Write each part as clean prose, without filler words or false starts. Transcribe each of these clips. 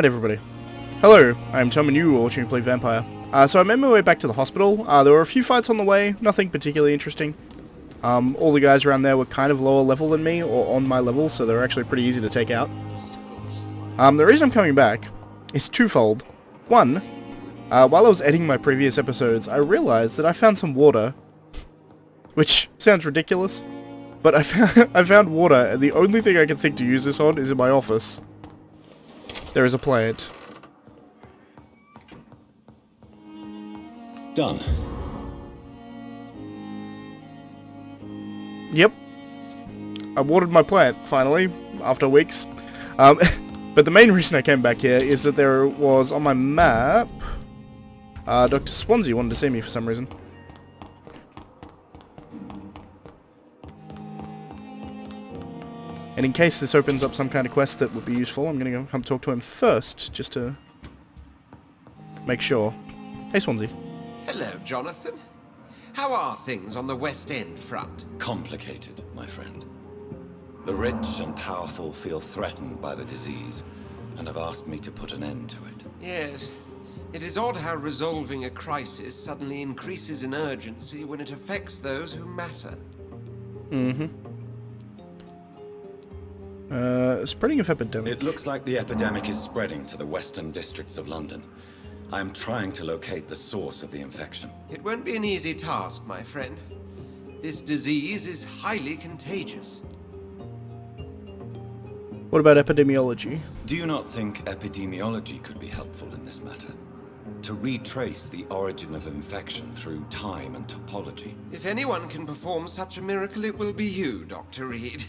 Alright everybody, hello, I'm Tom and you are watching me play Vampire. So I made my way back to the hospital. There were a few fights on the way, nothing particularly interesting. All the guys around there were kind of lower level than me, or on my level, so they were actually pretty easy to take out. The reason I'm coming back is twofold. One, while I was editing my previous episodes, I realized that I found some water, which sounds ridiculous, but I found water, and the only thing I can think to use this on is in my office. There is a plant. Done. Yep. I watered my plant, finally, after weeks. But the main reason I came back here is that there was, on my map, Dr. Swansea wanted to see me for some reason. And in case this opens up some kind of quest that would be useful, I'm going to go come talk to him first, just to make sure. Hey, Swansea. Hello, Jonathan. How are things on the West End front? Complicated, my friend. The rich and powerful feel threatened by the disease, and have asked me to put an end to it. Yes. It is odd how resolving a crisis suddenly increases in urgency when it affects those who matter. Spreading of epidemic. It looks like the epidemic is spreading to the western districts of London. I am trying to locate the source of the infection. It won't be an easy task, my friend. This disease is highly contagious. What about epidemiology? Do you not think epidemiology could be helpful in this matter? To retrace the origin of infection through time and topology? If anyone can perform such a miracle, it will be you, Dr. Reid.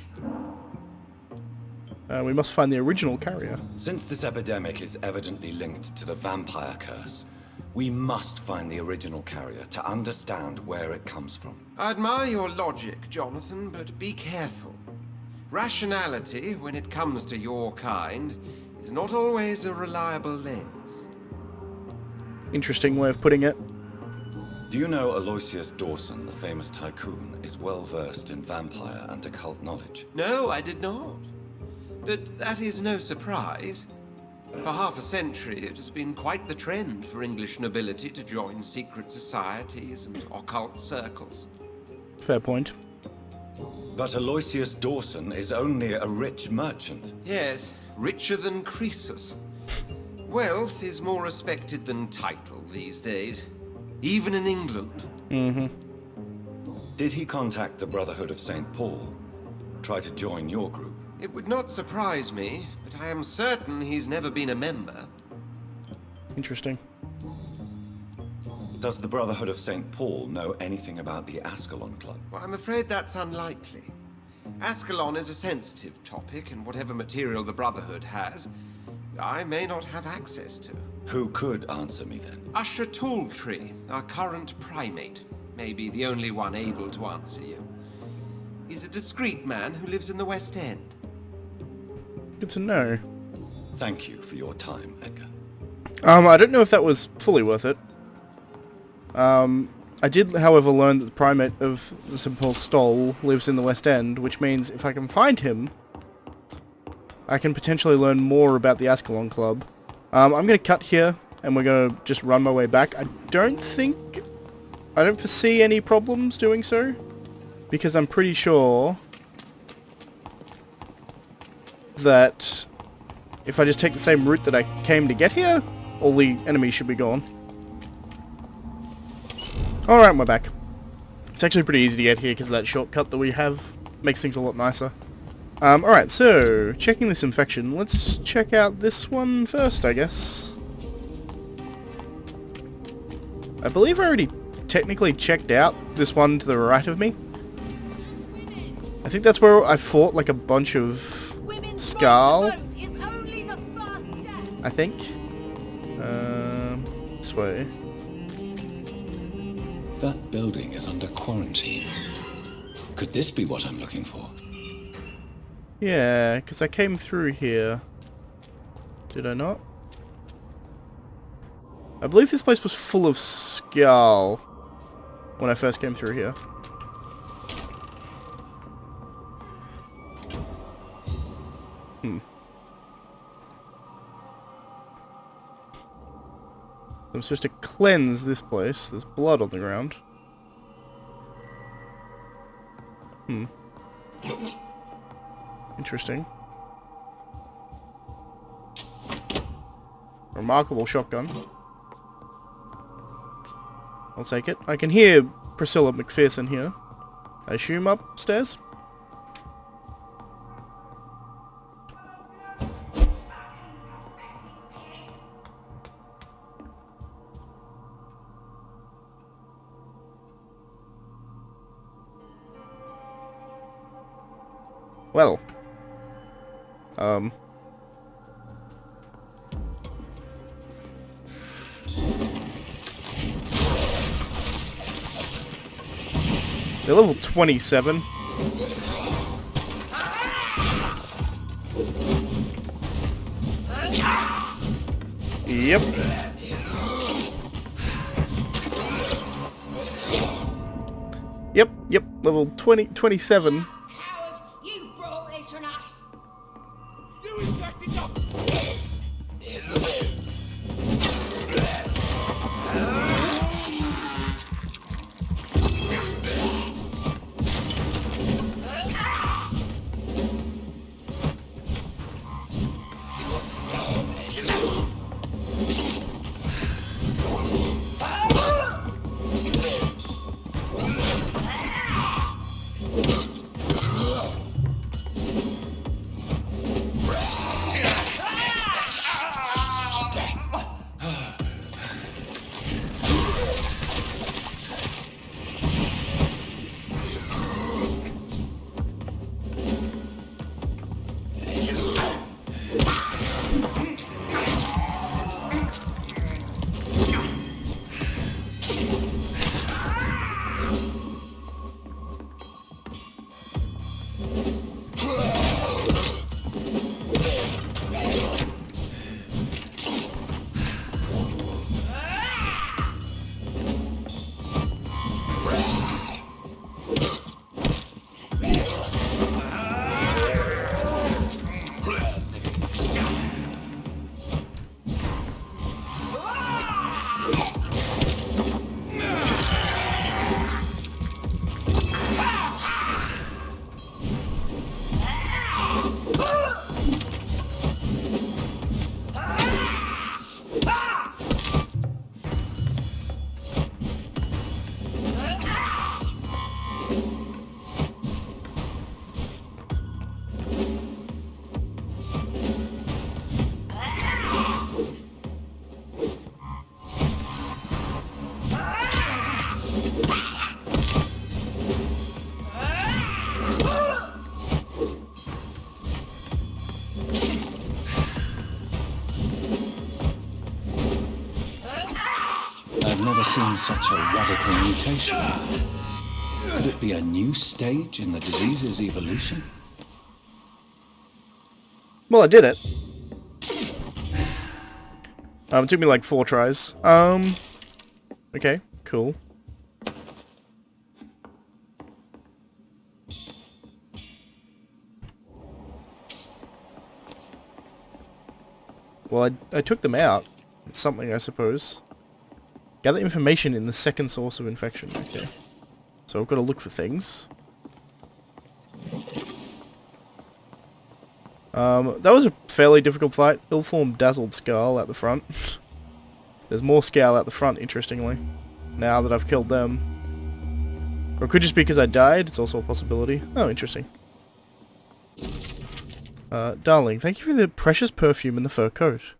We must find the original carrier. Since this epidemic is evidently linked to the vampire curse, we must find the original carrier to understand where it comes from. I admire your logic, Jonathan, but be careful. Rationality, when it comes to your kind, is not always a reliable lens. Interesting way of putting it. Do you know Aloysius Dawson, the famous tycoon, is well versed in vampire and occult knowledge? No, I did not. But that is no surprise. For half a century, it has been quite the trend for English nobility to join secret societies and occult circles. Fair point. But Aloysius Dawson is only a rich merchant. Yes, richer than Croesus. Wealth is more respected than title these days, even in England. Did he contact the Brotherhood of St. Paul? Try to join your group? It would not surprise me, but I am certain he's never been a member. Interesting. Does the Brotherhood of St. Paul know anything about the Ascalon Club? Well, I'm afraid that's unlikely. Ascalon is a sensitive topic, and whatever material the Brotherhood has, I may not have access to. Who could answer me then? Usher Talltree, our current primate, may be the only one able to answer you. He's a discreet man who lives in the West End. Good to know. Thank you for your time, Edgar. I don't know if that was fully worth it. I did, however, learn that the primate of the St. Paul's Stole lives in the West End, which means if I can find him, I can potentially learn more about the Ascalon Club. I'm going to cut here, and we're going to just run my way back. I don't foresee any problems doing so, because I'm pretty sure that if I just take the same route that I came to get here, all the enemies should be gone. Alright, we're back. It's actually pretty easy to get here because of that shortcut that we have. Makes things a lot nicer. Alright, so, checking this infection. Let's check out this one first, I guess. I believe I already technically checked out this one to the right of me. I think that's where I fought like a bunch of Skull. I think. This way. That building is under quarantine. Could this be what I'm looking for? Yeah, because I came through here. Did I not? I believe this place was full of Skull when I first came through here. I'm supposed to cleanse this place. There's blood on the ground. Interesting. Remarkable shotgun. I'll take it. I can hear Priscilla McPherson here. I assume upstairs? Well. They're level 27. Yep. Yep, level 27. Coward, you brought this on us. You infected them. I've never seen such a radical mutation. Could it be a new stage in the disease's evolution? Well, I did it. It took me like 4 tries. Okay, cool. Well, I took them out. It's something, I suppose. Gather information in the second source of infection. Okay. So I've got to look for things. That was a fairly difficult fight. Ill-formed dazzled skull at the front. There's more skull at the front, interestingly. Now that I've killed them. Or it could just be because I died. It's also a possibility. Oh, interesting. Darling, thank you for the precious perfume and the fur coat.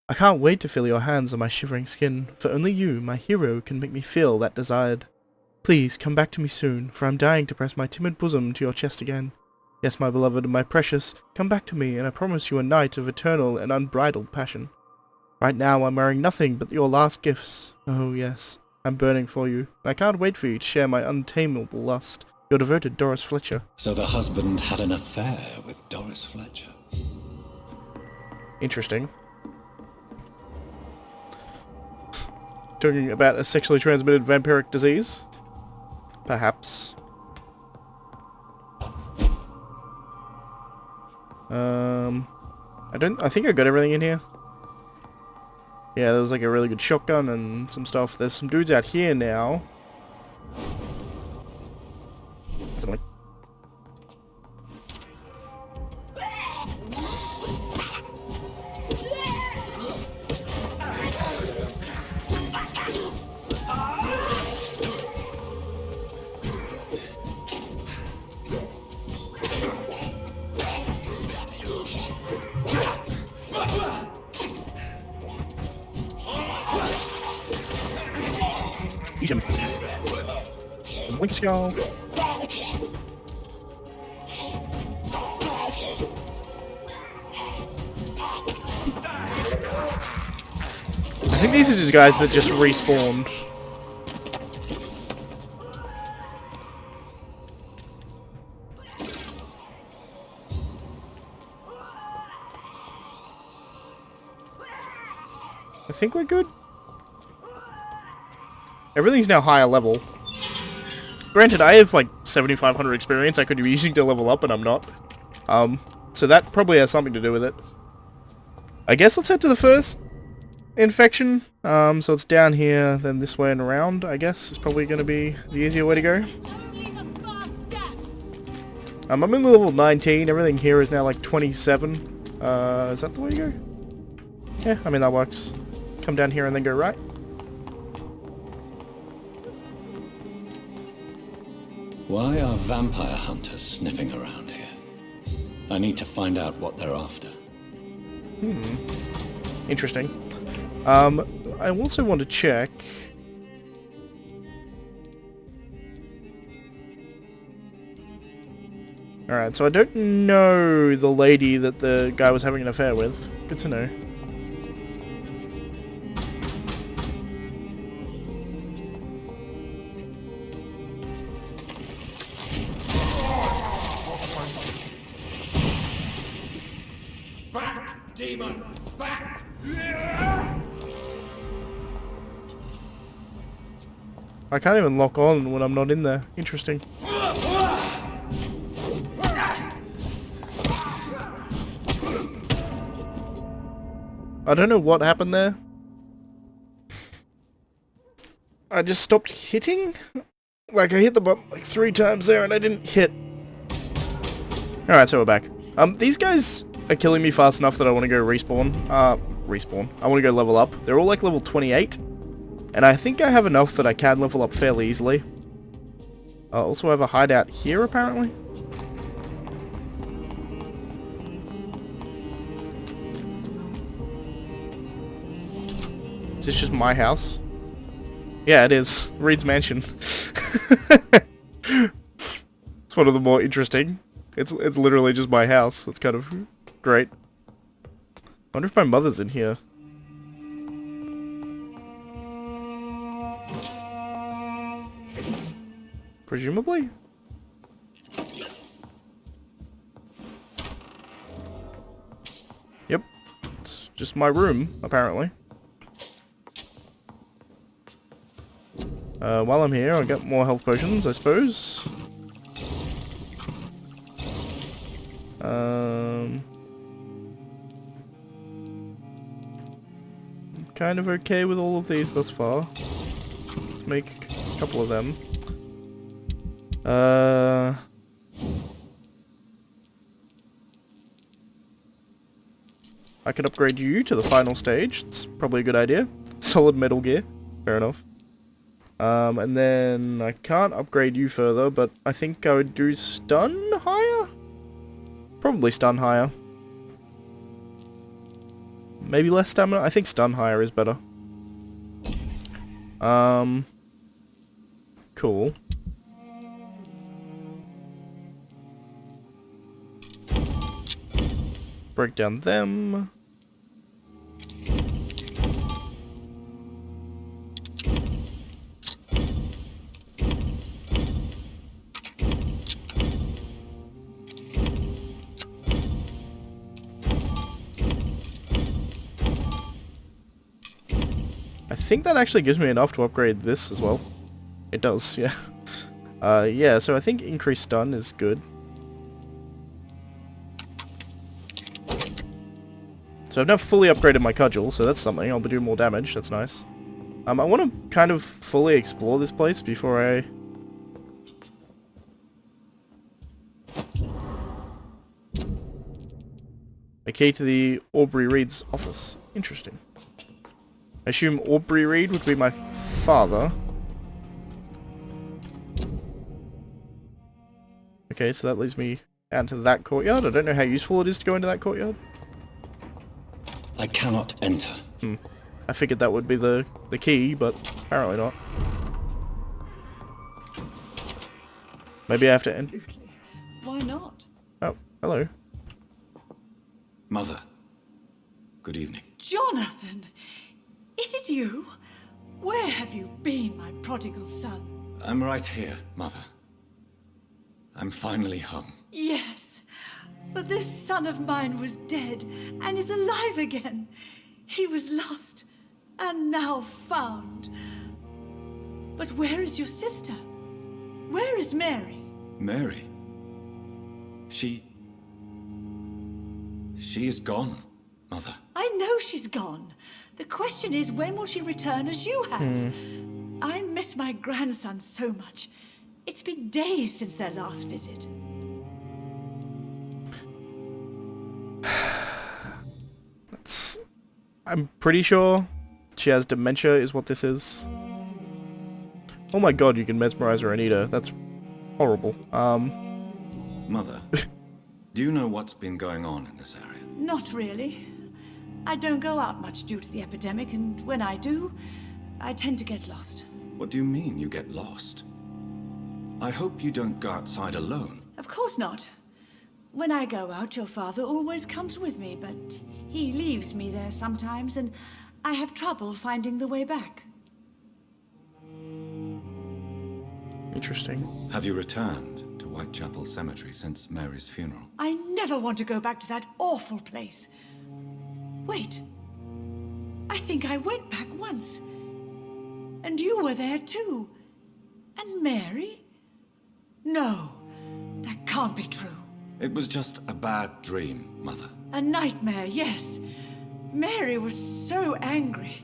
I can't wait to feel your hands on my shivering skin, for only you, my hero, can make me feel that desired. Please, come back to me soon, for I'm dying to press my timid bosom to your chest again. Yes, my beloved and my precious, come back to me, and I promise you a night of eternal and unbridled passion. Right now I'm wearing nothing but your last gifts. Oh yes, I'm burning for you, and I can't wait for you to share my untamable lust. Your devoted Doris Fletcher. So the husband had an affair with Doris Fletcher. Interesting. Talking about a sexually transmitted vampiric disease? Perhaps. I think I got everything in here. Yeah, there was like a really good shotgun and some stuff. There's some dudes out here now. Something. Eat him. Wink skull. I think these are just guys that just respawned. I think we're good. Everything's now higher level. Granted, I have like 7,500 experience I could be using to level up, and I'm not. So that probably has something to do with it. I guess let's head to the first infection. So it's down here, then this way and around, I guess, is probably going to be the easier way to go. I'm in level 19, everything here is now like 27. Is that the way to go? Yeah, I mean that works. Come down here and then go right. Why are vampire hunters sniffing around here? I need to find out what they're after. Interesting. I also want to check... Alright, so I don't know the lady that the guy was having an affair with. Good to know. Back, demon! Back! I can't even lock on when I'm not in there. Interesting. I don't know what happened there. I just stopped hitting? Like, I hit the button like 3 times there and I didn't hit. Alright, so we're back. These guys are killing me fast enough that I want to go respawn. Respawn. I want to go level up. They're all like level 28. And I think I have enough that I can level up fairly easily. I also have a hideout here, apparently. Is this just my house? Yeah, it is. Reid's mansion. It's one of the more interesting. It's literally just my house. That's kind of great. I wonder if my mother's in here. Presumably? Yep. It's just my room, apparently. While I'm here, I'll get more health potions, I suppose. Kind of okay with all of these thus far. Let's make a couple of them. I can upgrade you to the final stage. It's probably a good idea. Solid metal gear. Fair enough. And then I can't upgrade you further, but I think I would do stun higher? Probably stun higher. Maybe less stamina? I think stun higher is better. Cool. Break down them. I think that actually gives me enough to upgrade this as well. It does, yeah. Yeah, so I think increased stun is good. Let's So I've now fully upgraded my cudgel, so that's something. I'll be doing more damage, that's nice. I want to kind of fully explore this place before I... A key to the Aubrey Reid's office. Interesting. I assume Aubrey Reid would be my father. Okay, so that leads me out into that courtyard. I don't know how useful it is to go into that courtyard. I cannot enter. I figured that would be the key, but apparently not. Maybe I have to end. Absolutely. Why not? Oh, hello. Mother, good evening. Johnathan! Is it you? Where have you been, my prodigal son? I'm right here, Mother. I'm finally home. Yes, but this son of mine was dead and is alive again. He was lost and now found. But where is your sister? Where is Mary? Mary? She is gone, Mother. I know she's gone. The question is, when will she return as you have? I miss my grandson so much. It's been days since their last visit. I'm pretty sure she has dementia is what this is. Oh my god, you can mesmerize her and eat her. That's horrible. Mother, do you know what's been going on in this area? Not really. I don't go out much due to the epidemic, and when I do, I tend to get lost. What do you mean you get lost? I hope you don't go outside alone. Of course not. When I go out, your father always comes with me, but he leaves me there sometimes, and I have trouble finding the way back. Interesting. Have you returned to Whitechapel Cemetery since Mary's funeral? I never want to go back to that awful place. Wait. I think I went back once. And you were there too. And Mary? No, that can't be true. It was just a bad dream, Mother. A nightmare, yes. Mary was so angry.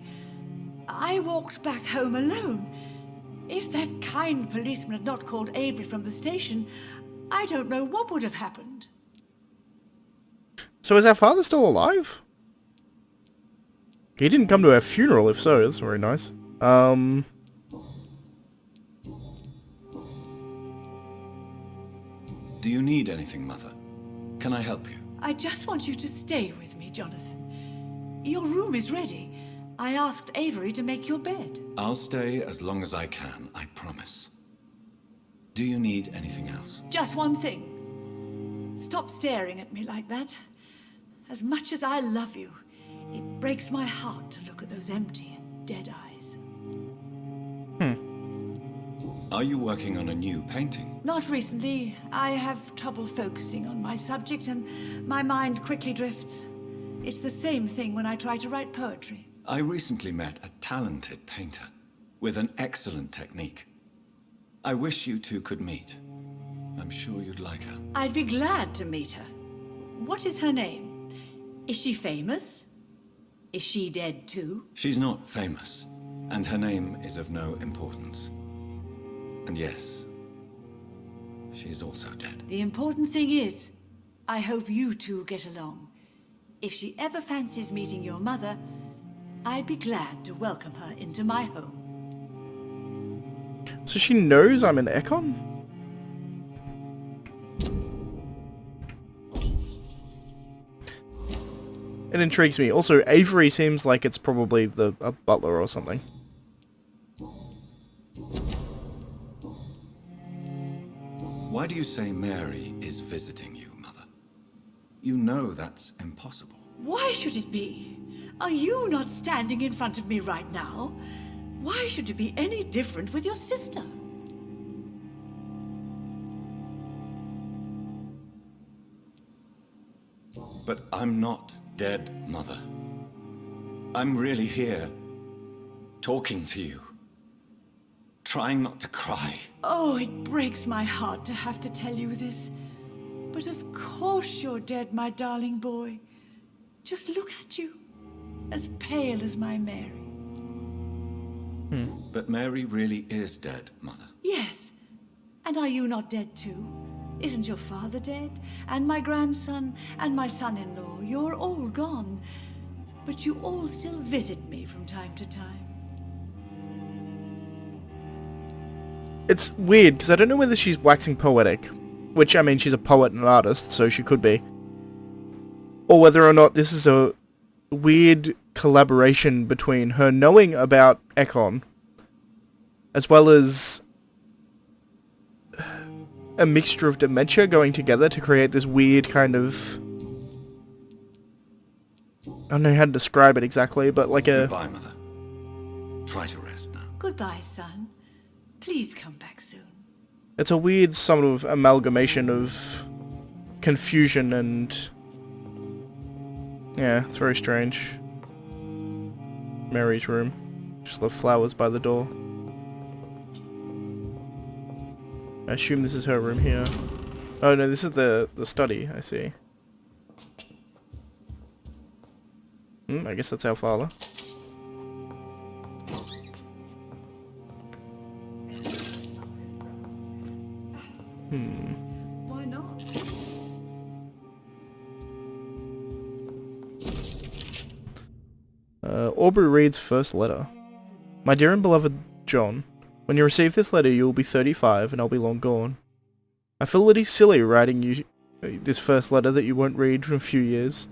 I walked back home alone. If that kind policeman had not called Avery from the station, I don't know what would have happened. So is our father still alive? He didn't come to our funeral, if so. That's very nice. Do you need anything, Mother? Can I help you? I just want you to stay with me, Johnathan. Your room is ready. I asked Avery to make your bed. I'll stay as long as I can, I promise. Do you need anything else? Just one thing. Stop staring at me like that. As much as I love you, it breaks my heart to look at those empty and dead eyes. Are you working on a new painting? Not recently. I have trouble focusing on my subject and my mind quickly drifts. It's the same thing when I try to write poetry. I recently met a talented painter with an excellent technique. I wish you two could meet. I'm sure you'd like her. I'd be glad to meet her. What is her name? Is she famous? Is she dead too? She's not famous, and her name is of no importance. And yes, she is also dead. The important thing is, I hope you two get along. If she ever fancies meeting your mother, I'd be glad to welcome her into my home. So she knows I'm an Econ? It intrigues me. Also, Avery seems like it's probably a butler or something. Why do you say Mary is visiting you, Mother? You know that's impossible. Why should it be? Are you not standing in front of me right now? Why should it be any different with your sister? But I'm not dead, Mother. I'm really here, talking to you, trying not to cry. Oh, it breaks my heart to have to tell you this. But of course you're dead, my darling boy. Just look at you. As pale as my Mary. But Mary really is dead, Mother. Yes. And are you not dead too? Isn't your father dead? And my grandson? And my son-in-law? You're all gone. But you all still visit me from time to time. It's weird, because I don't know whether she's waxing poetic. Which, I mean, she's a poet and an artist, so she could be. Or whether or not this is a weird collaboration between her knowing about Ekon, as well as a mixture of dementia going together to create this weird kind of... I don't know how to describe it exactly, but like a... Goodbye, Mother. Try to rest now. Goodbye, son. Please come back soon. It's a weird sort of amalgamation of confusion and... yeah, it's very strange. Mary's room. Just the flowers by the door. I assume this is her room here. Oh no, this is the study, I see. I guess that's our father. Why not? Aubrey Reid's first letter. My dear and beloved John, when you receive this letter you will be 35 and I'll be long gone. I feel a little silly writing you this first letter that you won't read for a few years.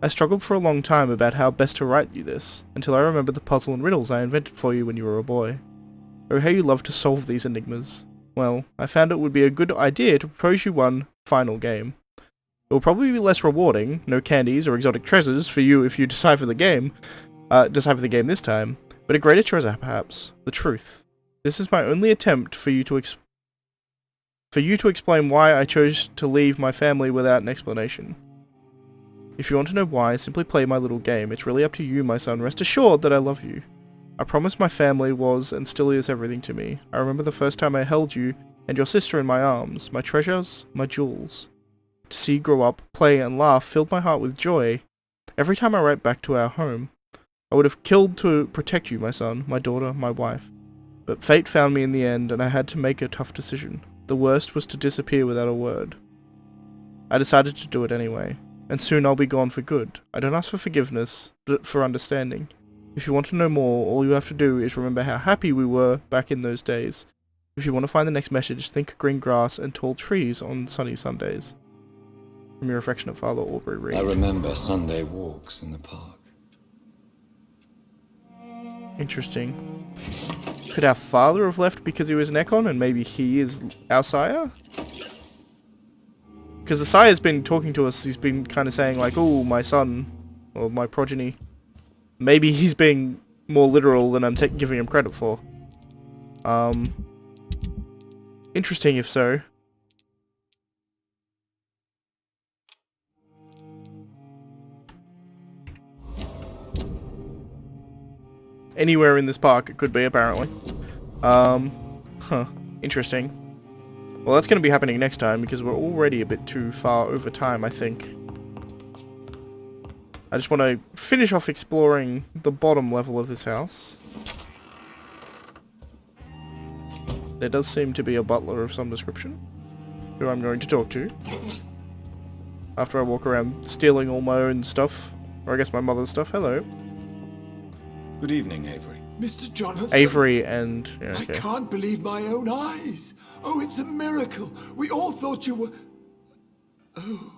I struggled for a long time about how best to write you this, until I remembered the puzzle and riddles I invented for you when you were a boy. Oh, how you love to solve these enigmas. Well, I found it would be a good idea to propose you one final game. It will probably be less rewarding, no candies or exotic treasures for you if you decipher the game this time, but a greater treasure perhaps, the truth. This is my only attempt for you to explain why I chose to leave my family without an explanation. If you want to know why, simply play my little game. It's really up to you, my son. Rest assured that I love you. I promise my family was and still is everything to me. I remember the first time I held you and your sister in my arms, my treasures, my jewels. To see you grow up, play and laugh filled my heart with joy. Every time I write back to our home, I would have killed to protect you, my son, my daughter, my wife. But fate found me in the end and I had to make a tough decision. The worst was to disappear without a word. I decided to do it anyway. And soon I'll be gone for good. I don't ask for forgiveness, but for understanding. If you want to know more, all you have to do is remember how happy we were back in those days. If you want to find the next message, think green grass and tall trees on sunny Sundays. From your affectionate father, Aubrey Reid. I remember Sunday walks in the park. Interesting. Could our father have left because he was an Ekon and maybe he is our sire? Because the sire's been talking to us, he's been kind of saying like, oh, my son, or my progeny. Maybe he's being more literal than I'm giving him credit for. Interesting if so. Anywhere in this park it could be, apparently. Interesting. Well, that's going to be happening next time, because we're already a bit too far over time, I think. I just want to finish off exploring the bottom level of this house. There does seem to be a butler of some description, who I'm going to talk to. After I walk around stealing all my own stuff. Or I guess my mother's stuff. Hello. Good evening, Avery. Mr. Johnathan. Avery and... yeah, okay. I can't believe my own eyes. Oh, it's a miracle. We all thought you were... Oh,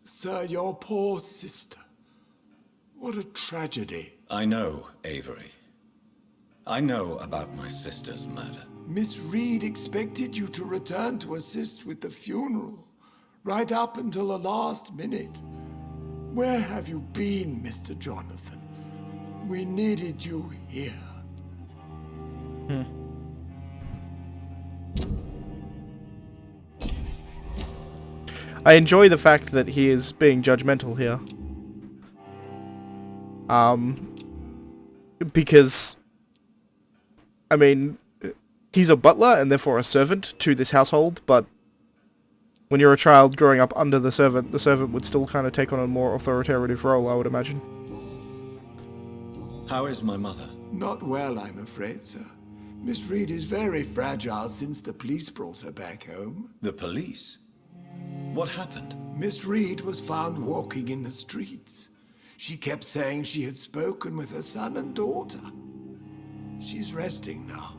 sir, your poor sister. What a tragedy. I know, Avery. I know about my sister's murder. Miss Reid expected you to return to assist with the funeral, right up until the last minute. Where have you been, Mr. Johnathan? We needed you here. I enjoy the fact that he is being judgmental here. Because, I mean, he's a butler and therefore a servant to this household, but when you're a child growing up under the servant would still kind of take on a more authoritative role, I would imagine. How is my mother? Not well, I'm afraid, sir. Miss Reid is very fragile since the police brought her back home. The police? What happened? Miss Reid was found walking in the streets. She kept saying she had spoken with her son and daughter. She's resting now.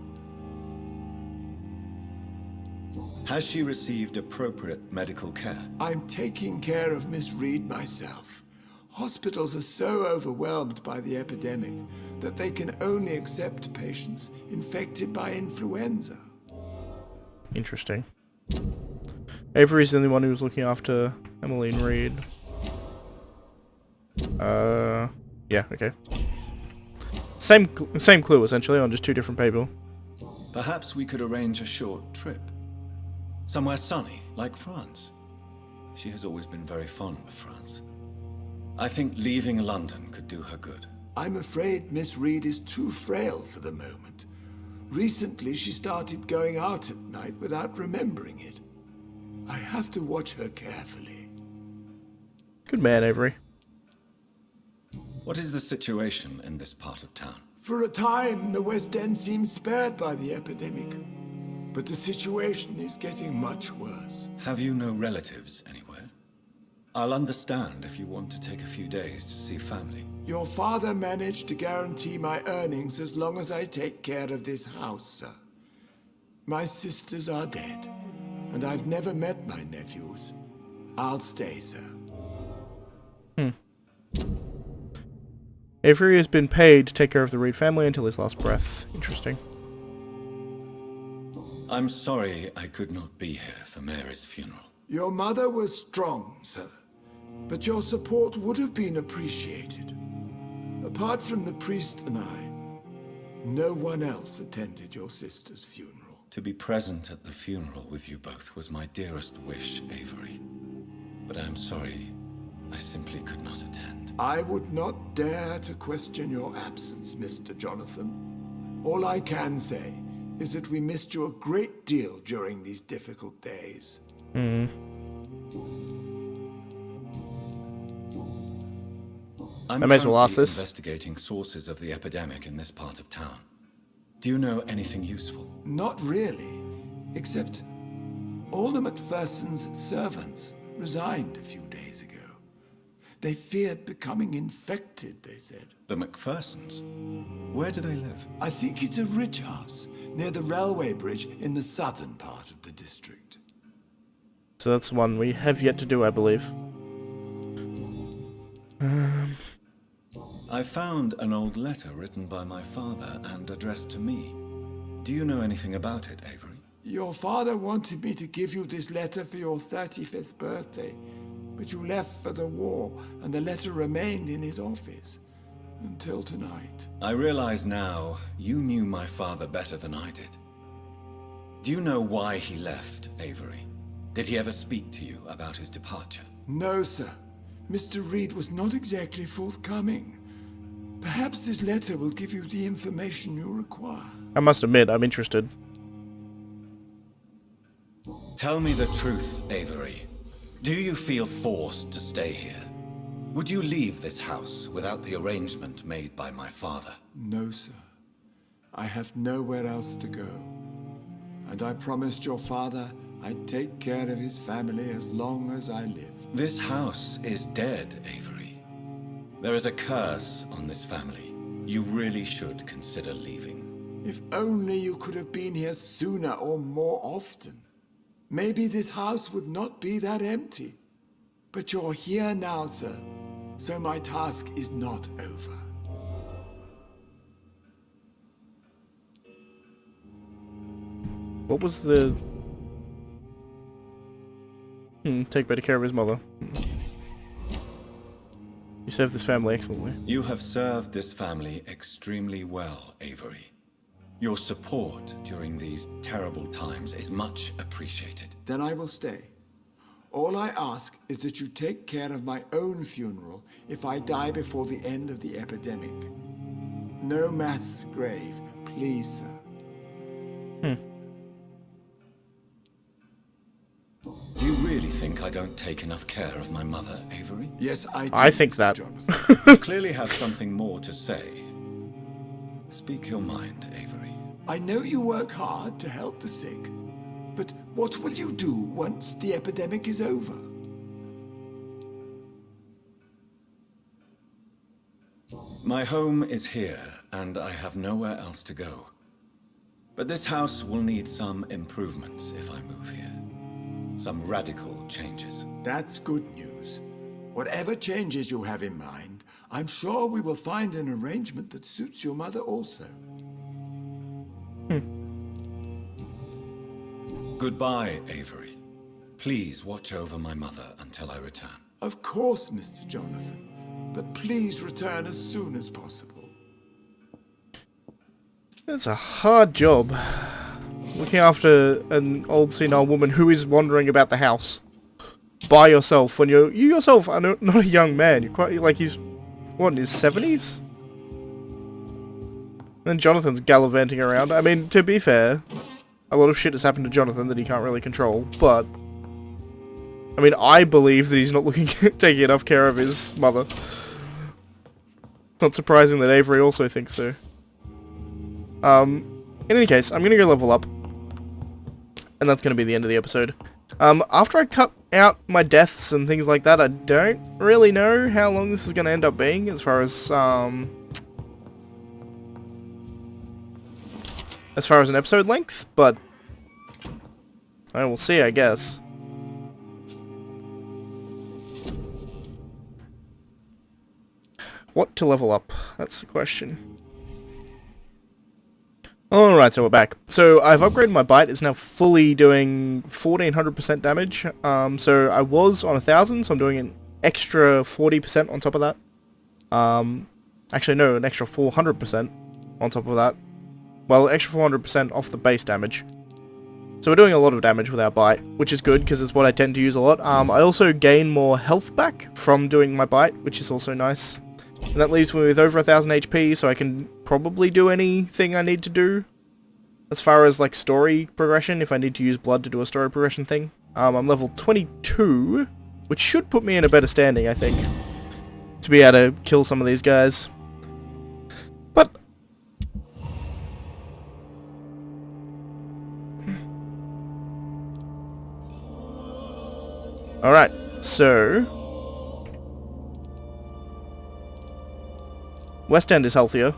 Has she received appropriate medical care? I'm taking care of Miss Reid myself. Hospitals are so overwhelmed by the epidemic that they can only accept patients infected by influenza. Interesting. Avery's the only one who was looking after Emmeline Reid. Yeah, okay. Same clue, essentially, on just two different people. Perhaps we could arrange a short trip. Somewhere sunny, like France. She has always been very fond of France. I think leaving London could do her good. I'm afraid Miss Reid is too frail for the moment. Recently, she started going out at night without remembering it. I have to watch her carefully. Good man, Avery. What is the situation in this part of town? For a time, the West End seemed spared by the epidemic. But the situation is getting much worse. Have you no relatives anywhere? I'll understand if you want to take a few days to see family. Your father managed to guarantee my earnings as long as I take care of this house, sir. My sisters are dead, and I've never met my nephews. I'll stay, sir. Avery has been paid to take care of the Reid family until his last breath. Interesting. I'm sorry I could not be here for Mary's funeral. Your mother was strong, sir, but your support would have been appreciated. Apart from the priest and I, no one else attended your sister's funeral. To be present at the funeral with you both was my dearest wish, Avery. But I am sorry, I simply could not attend. I would not dare to question your absence, Mr. Johnathan. All I can say is that we missed you a great deal during these difficult days. I may as well ask this. Investigating sources of the epidemic in this part of town. Do you know anything useful? Not really, except all the Macpherson's servants resigned a few days ago. They feared becoming infected, they said. The Macphersons? Where do they live? I think it's a ridge house near the railway bridge in the southern part of the district. So that's one we have yet to do, I believe. I found an old letter written by my father and addressed to me. Do you know anything about it, Avery? Your father wanted me to give you this letter for your 35th birthday, but you left for the war, and the letter remained in his office until tonight. I realize now you knew my father better than I did. Do you know why he left, Avery? Did he ever speak to you about his departure? No, sir. Mr. Reid was not exactly forthcoming. Perhaps this letter will give you the information you require. I must admit, I'm interested. Tell me the truth, Avery. Do you feel forced to stay here? Would you leave this house without the arrangement made by my father? No, sir. I have nowhere else to go. And I promised your father I'd take care of his family as long as I live. This house is dead, Avery. There is a curse on this family. You really should consider leaving. If only you could have been here sooner or more often. Maybe this house would not be that empty. But you're here now, sir, so my task is not over. What was the... take better care of his mother. You served this family excellently. You have served this family extremely well, Avery. Your support during these terrible times is much appreciated. Then I will stay. All I ask is that you take care of my own funeral if I die before the end of the epidemic. No mass grave, please, sir. Do you really think I don't take enough care of my mother, Avery? Yes, I think Mr. that. Jonathan. You clearly have something more to say. Speak your mind, Avery. I know you work hard to help the sick, but what will you do once the epidemic is over? My home is here, and I have nowhere else to go. But this house will need some improvements if I move here. Some radical changes. That's good news. Whatever changes you have in mind, I'm sure we will find an arrangement that suits your mother also. Goodbye, Avery. Please watch over my mother until I return. Of course, Mr. Jonathan. But please return as soon as possible. It's a hard job. Looking after an old senile woman who is wandering about the house. By yourself when you yourself are not a young man. You're quite like he's what in his 70s? And Jonathan's gallivanting around. I mean, to be fair, a lot of shit has happened to Jonathan that he can't really control, but I mean, I believe that he's not taking enough care of his mother. Not surprising that Avery also thinks so. In any case, I'm gonna go level up. And that's gonna be the end of the episode. After I cut out my deaths and things like that, I don't really know how long this is gonna end up being as far as an episode length, but I will see, I guess. What to level up? That's the question. Alright, so we're back. So I've upgraded my bite. It's now fully doing 1400% damage. So I was on 1000, so I'm doing an extra 40% on top of that. Actually no, an extra 400% on top of that. Well, extra 400% off the base damage. So we're doing a lot of damage with our bite, which is good because it's what I tend to use a lot. I also gain more health back from doing my bite, which is also nice. And that leaves me with over 1000 HP, so I can probably do anything I need to do. As far as, like, story progression, if I need to use blood to do a story progression thing. I'm level 22, which should put me in a better standing, I think. To be able to kill some of these guys. But alright, so West End is healthier.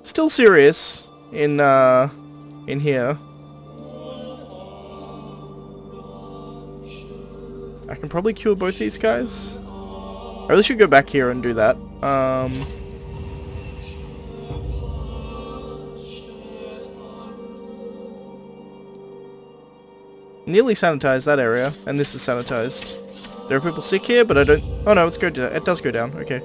Still serious in here. I can probably cure both these guys. I really should go back here and do that. Nearly sanitized that area, and this is sanitized. There are people sick here, but I don't... Oh no, it does go down. Okay.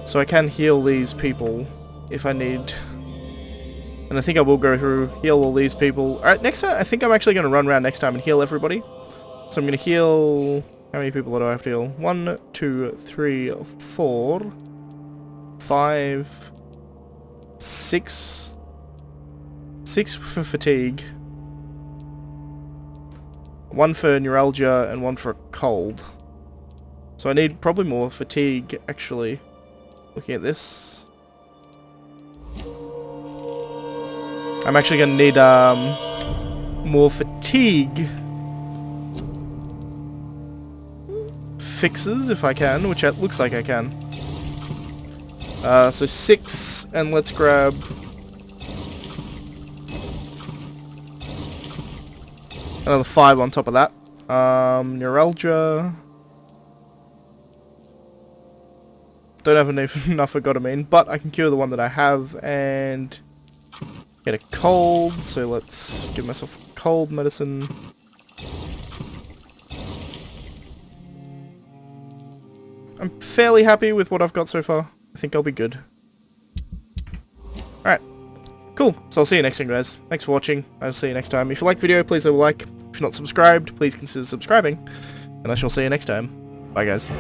So I can heal these people if I need. And I think I will go through, heal all these people. Alright, next time, I think I'm actually going to run around next time and heal everybody. So I'm going to heal... How many people do I have to heal? 1, 2, 3, 4, 5, 6... 6 for fatigue. 1 for neuralgia and 1 for cold. So I need probably more fatigue, actually. Looking at this. I'm actually going to need more fatigue fixes if I can, which it looks like I can. So 6, and let's grab... another 5 on top of that. Neuralgia. Don't have enough for Godamine, but I can cure the one that I have and get a cold. So let's give myself cold medicine. I'm fairly happy with what I've got so far. I think I'll be good. Alright. Cool. So I'll see you next time, guys. Thanks for watching. I'll see you next time. If you like the video, please leave a like. If you're not subscribed, please consider subscribing. And I shall see you next time. Bye, guys.